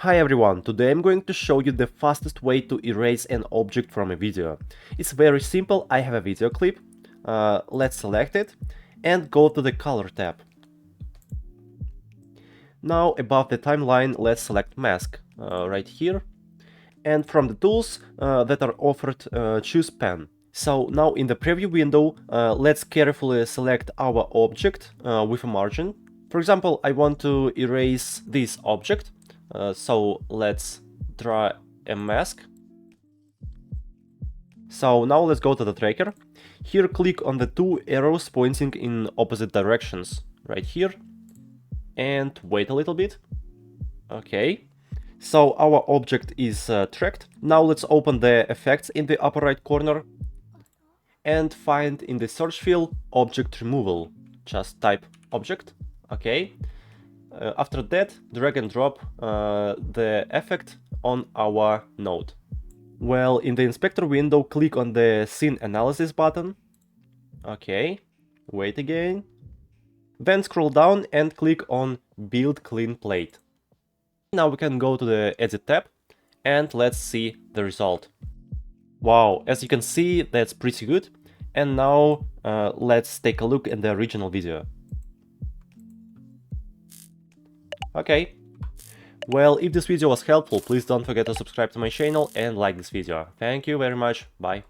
Hi everyone, today I'm going to show you the fastest way to erase an object from a video. It's very simple. I have a video clip. Let's select it and go to the color tab. Now above the timeline, let's select mask right here. And from the tools that are offered, choose pen. So now in the preview window, let's carefully select our object with a margin. For example, I want to erase this object. So let's draw a mask. So now let's go to the tracker. Here click on the two arrows pointing in opposite directions, right here. And wait a little bit. Okay. So our object is tracked. Now let's open the effects in the upper right corner and find in the search field object removal. Just type object. Okay. After that, drag and drop the effect on our node. Well, in the inspector window, click on the scene analysis button. Okay, wait again. Then scroll down and click on build clean plate. Now we can go to the edit tab and let's see the result. Wow, as you can see, that's pretty good. And now let's take a look at the original video. Okay. Well, if this video was helpful, please don't forget to subscribe to my channel and like this video. Thank you very much. Bye.